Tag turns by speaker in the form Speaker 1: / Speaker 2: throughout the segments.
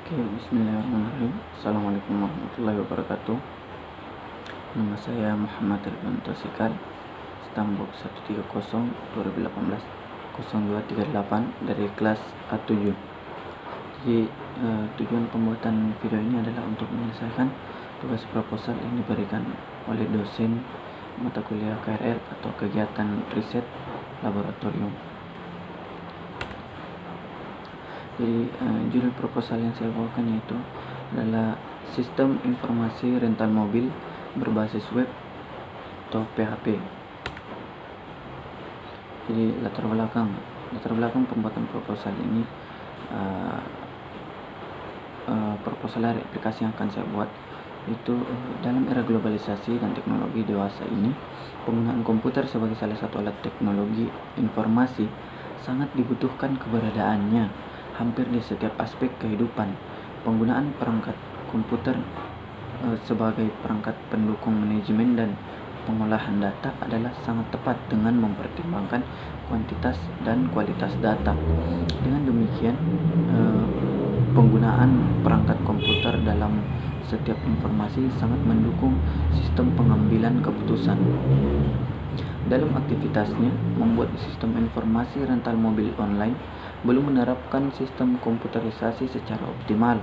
Speaker 1: Oke, bismillahirrahmanirrahim. Assalamualaikum warahmatullahi wabarakatuh. Nama saya Muhammad Ridwan Tosikal, Stambuk 130 2018 0238 dari kelas A7. Jadi tujuan pembuatan video ini adalah untuk menyelesaikan tugas proposal yang diberikan oleh dosen mata kuliah KRL atau kegiatan riset laboratorium. Jadi judul proposal yang saya bawakan yaitu adalah Sistem Informasi Rental Mobil Berbasis Web atau PHP. Jadi latar belakang pembuatan proposal ini, proposal dari aplikasi yang akan saya buat itu dalam era globalisasi dan teknologi dewasa ini, penggunaan komputer sebagai salah satu alat teknologi informasi sangat dibutuhkan keberadaannya hampir di setiap aspek kehidupan. Penggunaan perangkat komputer sebagai perangkat pendukung manajemen dan pengolahan data adalah sangat tepat dengan mempertimbangkan kuantitas dan kualitas data. Dengan demikian, penggunaan perangkat komputer dalam setiap informasi sangat mendukung sistem pengambilan keputusan. Dalam aktivitasnya membuat sistem informasi rental mobil online, belum menerapkan sistem komputerisasi secara optimal.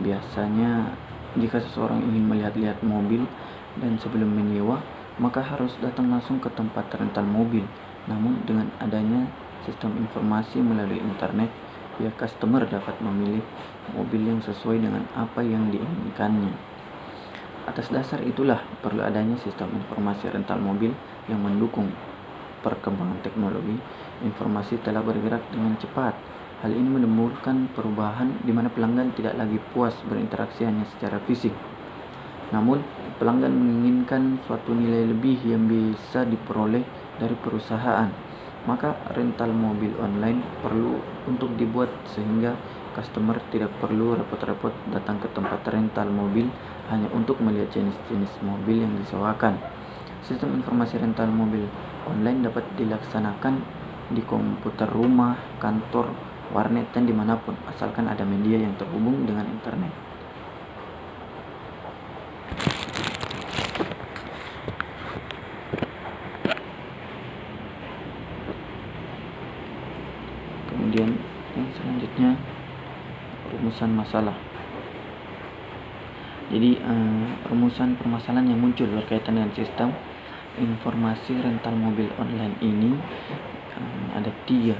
Speaker 1: Biasanya, jika seseorang ingin melihat-lihat mobil dan sebelum menyewa, maka harus datang langsung ke tempat rental mobil. Namun, dengan adanya sistem informasi melalui internet, pihak customer dapat memilih mobil yang sesuai dengan apa yang diinginkannya. Atas dasar itulah perlu adanya sistem informasi rental mobil yang mendukung perkembangan teknologi informasi telah bergerak dengan cepat. Hal ini menimbulkan perubahan di mana pelanggan tidak lagi puas berinteraksi hanya secara fisik. Namun, pelanggan menginginkan suatu nilai lebih yang bisa diperoleh dari perusahaan. Maka rental mobil online perlu untuk dibuat sehingga customer tidak perlu repot-repot datang ke tempat rental mobil hanya untuk melihat jenis-jenis mobil yang disewakan. Sistem informasi rental mobil online dapat dilaksanakan di komputer rumah, kantor, warnet, dan dimanapun, asalkan ada media yang terhubung dengan internet. Kemudian yang selanjutnya, rumusan masalah. Jadi rumusan permasalahan yang muncul berkaitan dengan sistem informasi rental mobil online ini ada 3,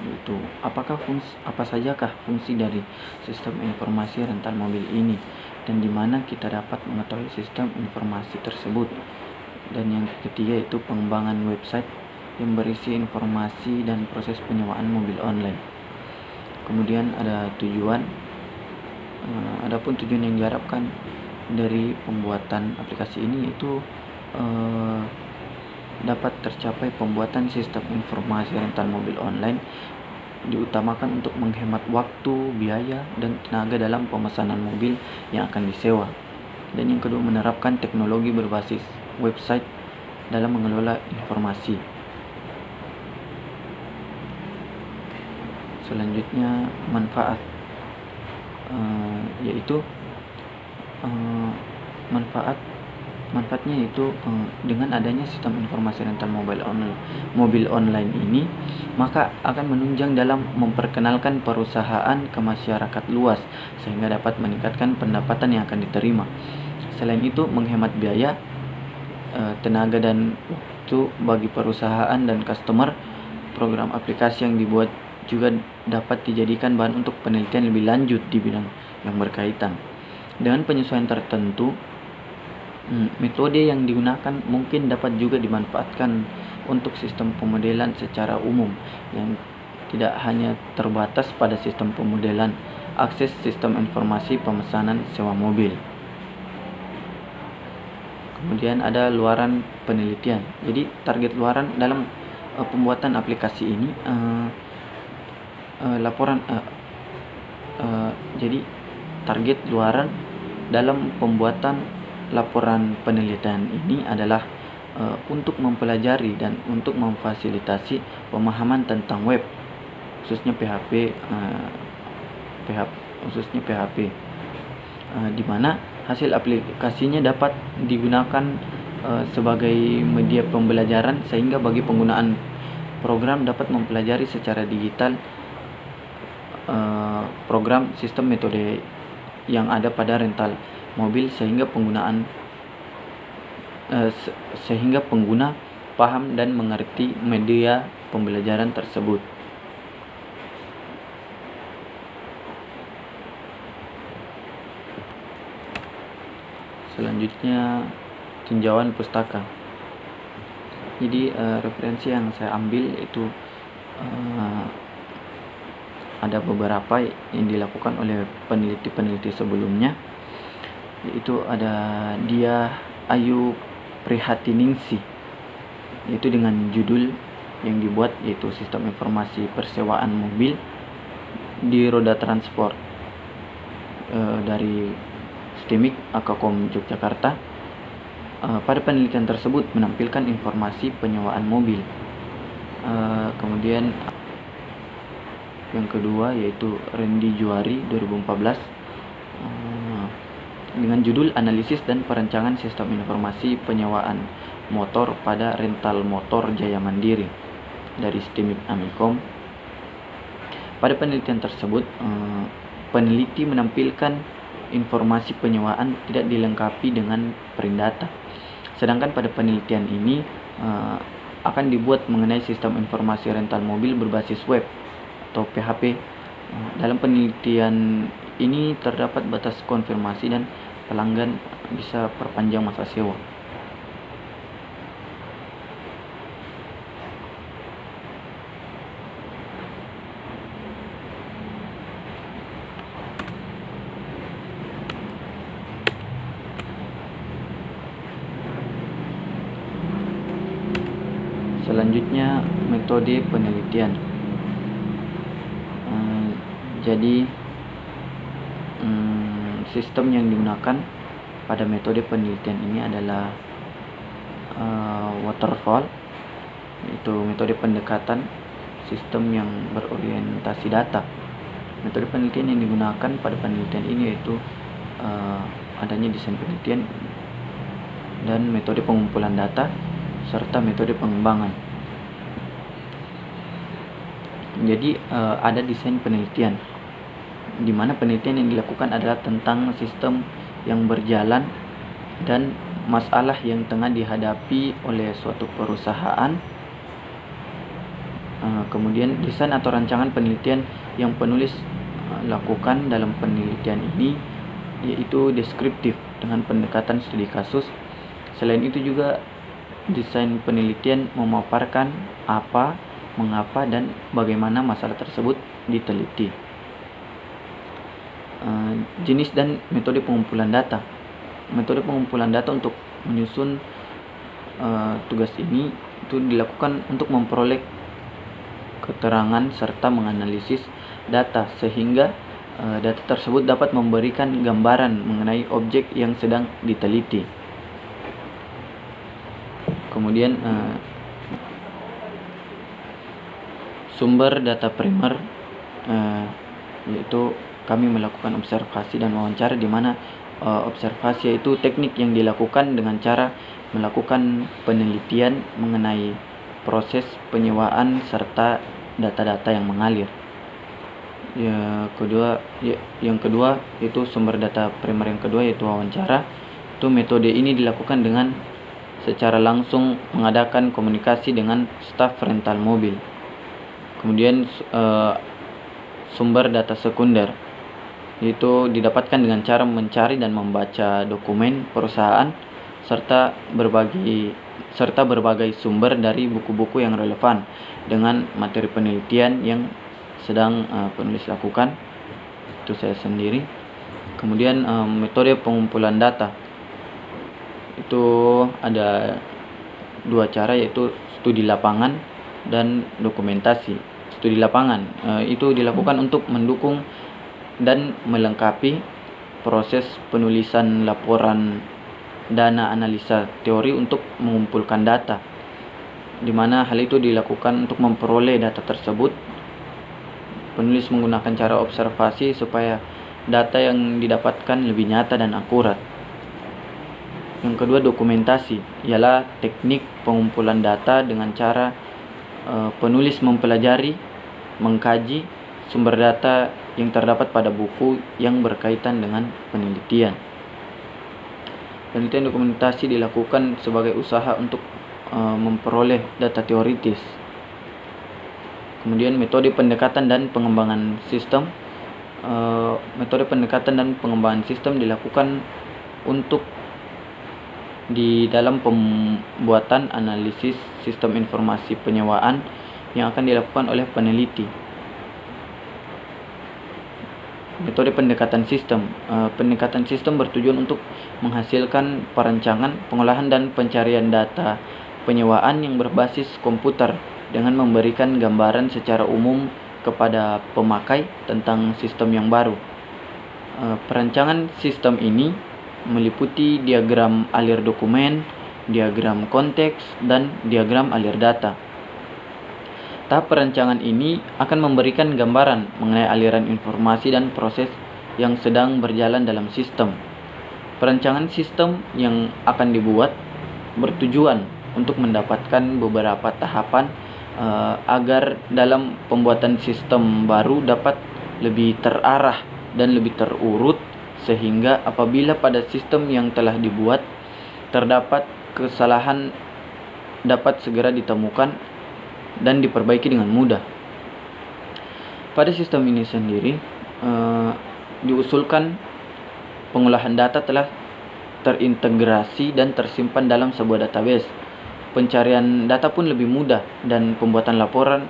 Speaker 1: yaitu apa sajakah fungsi dari sistem informasi rental mobil ini dan di mana kita dapat mengetahui sistem informasi tersebut. Dan yang ketiga itu pengembangan website yang berisi informasi dan proses penyewaan mobil online. Kemudian ada tujuan. Adapun tujuan yang diharapkan dari pembuatan aplikasi ini yaitu dapat tercapai pembuatan sistem informasi rental mobil online diutamakan untuk menghemat waktu, biaya, dan tenaga dalam pemesanan mobil yang akan disewa. Dan yang kedua, menerapkan teknologi berbasis website dalam mengelola informasi. Selanjutnya, yaitu manfaatnya yaitu dengan adanya sistem informasi rental mobil online ini, maka akan menunjang dalam memperkenalkan perusahaan ke masyarakat luas sehingga dapat meningkatkan pendapatan yang akan diterima. Selain itu, menghemat biaya, tenaga dan waktu bagi perusahaan dan customer. Program aplikasi yang dibuat juga dapat dijadikan bahan untuk penelitian lebih lanjut di bidang yang berkaitan. Dengan penyesuaian tertentu, metode yang digunakan mungkin dapat juga dimanfaatkan untuk sistem pemodelan secara umum yang tidak hanya terbatas pada sistem pemodelan akses sistem informasi pemesanan sewa mobil. Kemudian ada luaran penelitian. Jadi target luaran dalam pembuatan aplikasi ini jadi target luaran dalam pembuatan laporan penelitian ini adalah untuk mempelajari dan untuk memfasilitasi pemahaman tentang web, khususnya PHP khususnya PHP, di mana hasil aplikasinya dapat digunakan sebagai media pembelajaran, sehingga bagi penggunaan program dapat mempelajari secara digital program sistem metode yang ada pada rental mobil, sehingga pengguna paham dan mengerti media pembelajaran tersebut. Selanjutnya, tinjauan pustaka. Jadi referensi yang saya ambil itu ada beberapa yang dilakukan oleh peneliti-peneliti sebelumnya, yaitu ada Dia Ayu Prihatiningsih, yaitu dengan judul yang dibuat yaitu Sistem Informasi Persewaan Mobil di Roda Transport, dari STIMIK Akakom Yogyakarta. Pada penelitian tersebut menampilkan informasi penyewaan mobil. Kemudian yang kedua yaitu Randy Juari 2014 dengan judul Analisis dan Perancangan Sistem Informasi Penyewaan Motor pada Rental Motor Jaya Mandiri dari STIMIK Amikom. Pada penelitian tersebut peneliti menampilkan informasi penyewaan tidak dilengkapi dengan print data. Sedangkan pada penelitian ini akan dibuat mengenai sistem informasi rental mobil berbasis web atau PHP. Dalam penelitian ini terdapat batas konfirmasi dan pelanggan bisa perpanjang masa sewa. Selanjutnya, metode penelitian. Jadi sistem yang digunakan pada metode penelitian ini adalah waterfall, yaitu metode pendekatan sistem yang berorientasi data. Metode penelitian yang digunakan pada penelitian ini yaitu adanya desain penelitian dan metode pengumpulan data serta metode pengembangan. Jadi ada desain penelitian, di mana penelitian yang dilakukan adalah tentang sistem yang berjalan dan masalah yang tengah dihadapi oleh suatu perusahaan. Kemudian desain atau rancangan penelitian yang penulis lakukan dalam penelitian ini yaitu deskriptif dengan pendekatan studi kasus. Selain itu juga desain penelitian memaparkan apa, mengapa, dan bagaimana masalah tersebut diteliti. Jenis dan metode pengumpulan data. Metode pengumpulan data untuk menyusun tugas ini itu dilakukan untuk memperoleh keterangan serta menganalisis data, sehingga data tersebut dapat memberikan gambaran mengenai objek yang sedang diteliti. Kemudian sumber data primer, yaitu kami melakukan observasi dan wawancara, di mana observasi yaitu teknik yang dilakukan dengan cara melakukan penelitian mengenai proses penyewaan serta data-data yang mengalir. Yang kedua yaitu sumber data primer yang kedua yaitu wawancara. Itu metode ini dilakukan dengan secara langsung mengadakan komunikasi dengan staf rental mobil. Kemudian sumber data sekunder itu didapatkan dengan cara mencari dan membaca dokumen perusahaan serta berbagai sumber dari buku-buku yang relevan dengan materi penelitian yang sedang penulis lakukan. Itu saya sendiri. Kemudian metode pengumpulan data itu ada dua cara, yaitu studi lapangan dan dokumentasi. Studi lapangan itu dilakukan untuk mendukung dan melengkapi proses penulisan laporan dana analisa teori untuk mengumpulkan data, di mana hal itu dilakukan untuk memperoleh data tersebut. Penulis menggunakan cara observasi supaya data yang didapatkan lebih nyata dan akurat. Yang kedua, dokumentasi, ialah teknik pengumpulan data dengan cara penulis mempelajari, mengkaji sumber data yang terdapat pada buku yang berkaitan dengan penelitian. Penelitian dokumentasi dilakukan sebagai usaha untuk memperoleh data teoritis. Kemudian metode pendekatan dan pengembangan sistem. Metode pendekatan dan pengembangan sistem dilakukan untuk di dalam pembuatan analisis sistem informasi penyewaan yang akan dilakukan oleh peneliti. Metode pendekatan sistem. Pendekatan sistem bertujuan untuk menghasilkan perancangan, pengolahan dan pencarian data penyewaan yang berbasis komputer dengan memberikan gambaran secara umum kepada pemakai tentang sistem yang baru. Perancangan sistem ini meliputi diagram alir dokumen, diagram konteks, dan diagram alir data. Tahap perancangan ini akan memberikan gambaran mengenai aliran informasi dan proses yang sedang berjalan dalam sistem. Perancangan sistem yang akan dibuat bertujuan untuk mendapatkan beberapa tahapan agar dalam pembuatan sistem baru dapat lebih terarah dan lebih terurut, sehingga apabila pada sistem yang telah dibuat terdapat kesalahan dapat segera ditemukan dan diperbaiki dengan mudah. Pada sistem ini sendiri diusulkan pengolahan data telah terintegrasi dan tersimpan dalam sebuah database. Pencarian data pun lebih mudah dan pembuatan laporan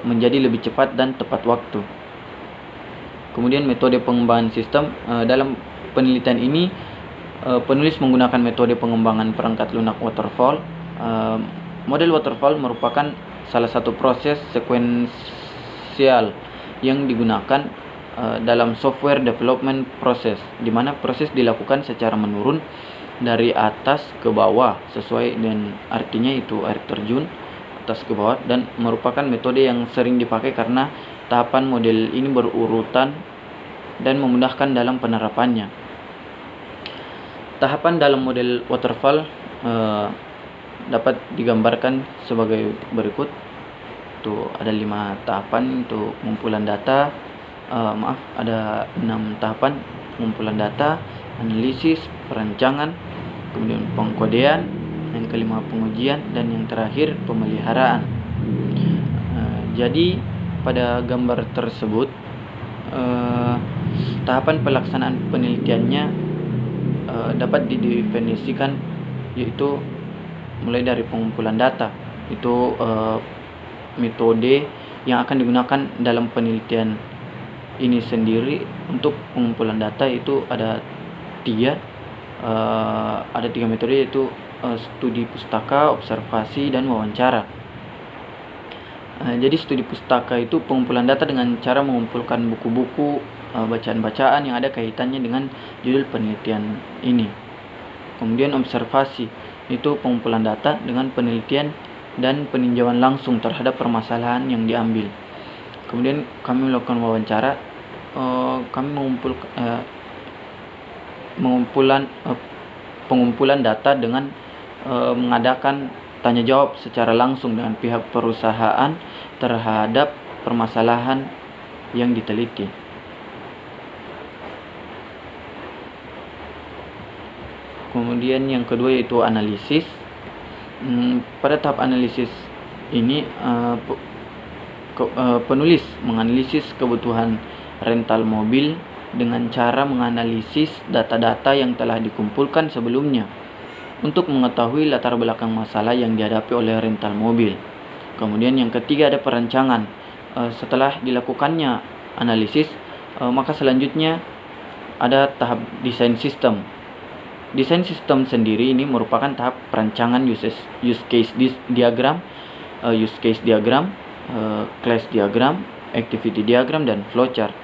Speaker 1: menjadi lebih cepat dan tepat waktu. Kemudian metode pengembangan sistem. Dalam penelitian ini penulis menggunakan metode pengembangan perangkat lunak waterfall. Model waterfall merupakan salah satu proses sekuensial yang digunakan dalam software development process, di mana proses dilakukan secara menurun dari atas ke bawah sesuai dengan artinya, itu air terjun atas ke bawah, dan merupakan metode yang sering dipakai karena tahapan model ini berurutan dan memudahkan dalam penerapannya. Tahapan dalam model waterfall dapat digambarkan sebagai berikut. Itu ada 5 tahapan untuk pengumpulan data. Ada 6 tahapan: pengumpulan data, analisis, perancangan, kemudian pengkodean, yang kelima pengujian, dan yang terakhir pemeliharaan. Jadi pada gambar tersebut tahapan pelaksanaan penelitiannya dapat didefinisikan, yaitu mulai dari pengumpulan data. Itu metode yang akan digunakan dalam penelitian ini sendiri. Untuk pengumpulan data itu ada 3 metode, yaitu studi pustaka, observasi, dan wawancara. Jadi studi pustaka itu pengumpulan data dengan cara mengumpulkan buku-buku, bacaan-bacaan yang ada kaitannya dengan judul penelitian ini. Kemudian observasi itu pengumpulan data dengan penelitian dan peninjauan langsung terhadap permasalahan yang diambil. Kemudian kami melakukan wawancara. Kami pengumpulan data dengan mengadakan tanya jawab secara langsung dengan pihak perusahaan terhadap permasalahan yang diteliti. Kemudian yang kedua yaitu analisis. Pada tahap analisis ini penulis menganalisis kebutuhan rental mobil dengan cara menganalisis data-data yang telah dikumpulkan sebelumnya untuk mengetahui latar belakang masalah yang dihadapi oleh rental mobil. Kemudian yang ketiga ada perancangan. Setelah dilakukannya analisis, maka selanjutnya ada tahap desain sistem. Desain sistem sendiri ini merupakan tahap perancangan use case diagram, class diagram, activity diagram, dan flowchart.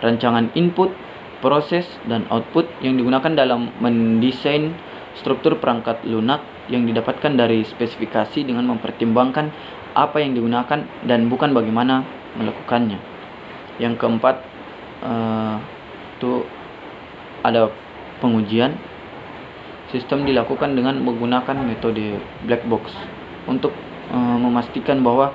Speaker 1: Rancangan input, proses, dan output yang digunakan dalam mendesain struktur perangkat lunak yang didapatkan dari spesifikasi dengan mempertimbangkan apa yang digunakan dan bukan bagaimana melakukannya. Yang keempat, itu ada pengujian. Sistem dilakukan dengan menggunakan metode black box untuk memastikan bahwa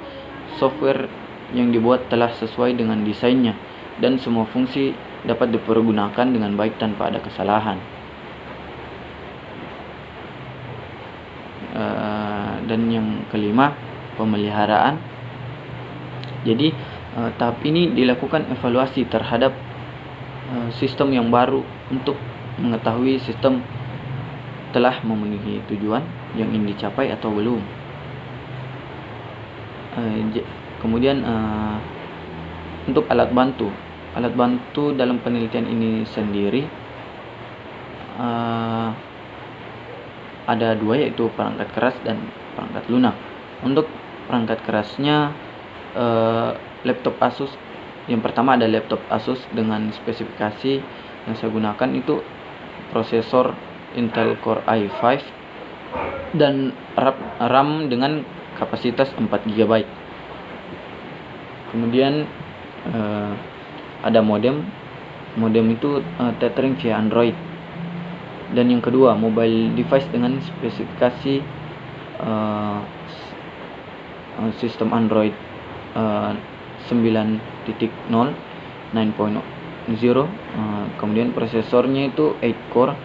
Speaker 1: software yang dibuat telah sesuai dengan desainnya dan semua fungsi dapat dipergunakan dengan baik tanpa ada kesalahan. Dan yang kelima, pemeliharaan. Jadi tahap ini dilakukan evaluasi terhadap sistem yang baru untuk mengetahui sistem telah memenuhi tujuan yang ingin dicapai atau belum. Kemudian untuk alat bantu dalam penelitian ini sendiri ada dua, yaitu perangkat keras dan perangkat lunak. Untuk perangkat kerasnya laptop Asus. Yang pertama ada laptop Asus dengan spesifikasi yang saya gunakan itu prosesor Intel Core i5 dan RAM dengan kapasitas 4 GB. Kemudian ada modem itu tethering via Android. Dan yang kedua, mobile device dengan spesifikasi sistem Android 9.0, kemudian prosesornya itu 8 core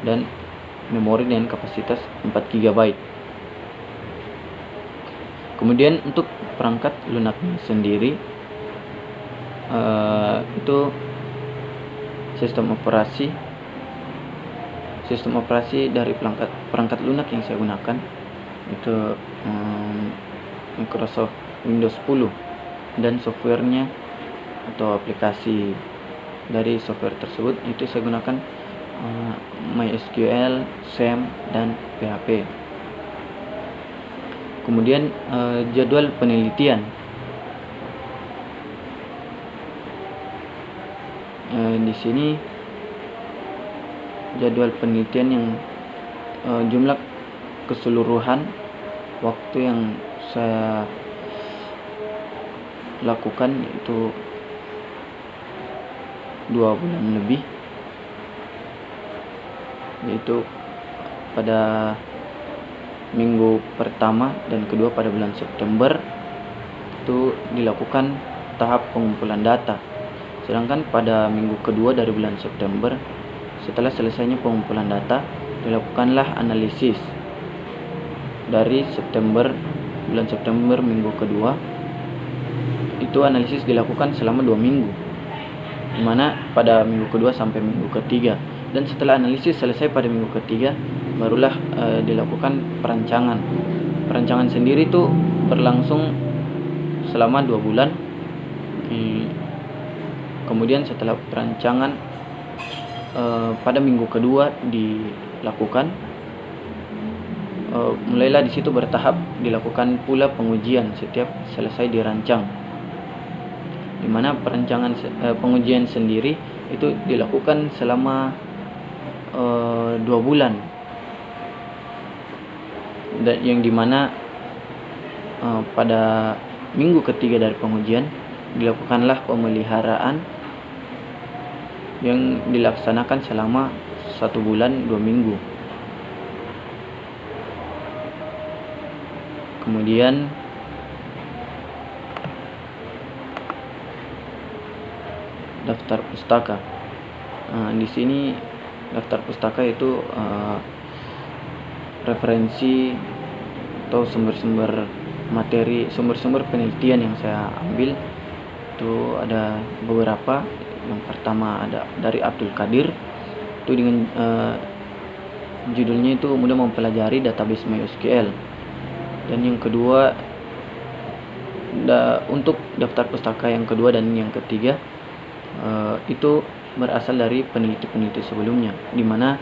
Speaker 1: dan memori dengan kapasitas 4 GB. Kemudian untuk perangkat lunaknya sendiri itu sistem operasi dari perangkat lunak yang saya gunakan itu Microsoft Windows 10, dan softwarenya atau aplikasi dari software tersebut itu saya gunakan MySQL, SAM, dan PHP. Kemudian jadwal penelitian. Di sini jadwal penelitian yang jumlah keseluruhan waktu yang saya lakukan itu 2 bulan lebih, yaitu pada minggu pertama dan kedua pada bulan September itu dilakukan tahap pengumpulan data. Sedangkan pada minggu kedua dari bulan September, setelah selesainya pengumpulan data, dilakukanlah analisis. Dari bulan September minggu kedua, itu analisis dilakukan selama 2 minggu, dimana pada minggu kedua sampai minggu ketiga. Dan setelah analisis selesai pada minggu ketiga, barulah dilakukan perancangan. Perancangan sendiri itu berlangsung selama 2 bulan. Kemudian setelah perancangan pada minggu kedua dilakukan, mulailah di situ bertahap dilakukan pula pengujian setiap selesai dirancang, di mana pengujian sendiri itu dilakukan selama 2 bulan, dan yang dimana pada minggu ketiga dari pengujian dilakukanlah pemeliharaan yang dilaksanakan selama 1 bulan 2 minggu. Kemudian daftar pustaka. Di sini daftar pustaka itu referensi atau sumber-sumber materi, sumber-sumber penelitian yang saya ambil. Itu ada beberapa. Yang pertama ada dari Abdul Qadir, itu dengan judulnya itu mudah mempelajari database MySQL. Dan yang kedua, untuk daftar pustaka yang kedua dan yang ketiga itu berasal dari peneliti-peneliti sebelumnya, dimana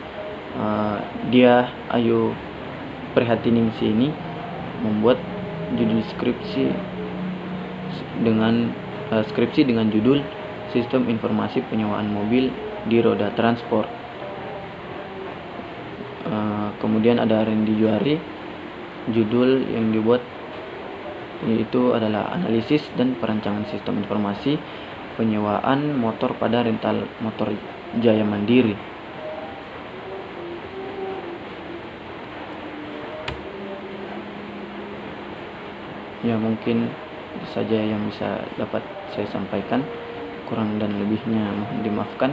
Speaker 1: dia Ayu Prihatiningsih ini membuat judul skripsi dengan judul Sistem Informasi Penyewaan Mobil di Roda Transport. Kemudian ada Randy Juari, judul yang dibuat yaitu adalah Analisis dan Perancangan Sistem Informasi penyewaan motor pada rental motor Jaya Mandiri. Ya, mungkin itu saja yang bisa dapat saya sampaikan. Kurang dan lebihnya mohon dimaafkan.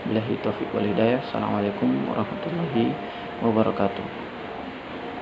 Speaker 1: Billahi taufiq wal hidayah. Assalamualaikum warahmatullahi wabarakatuh.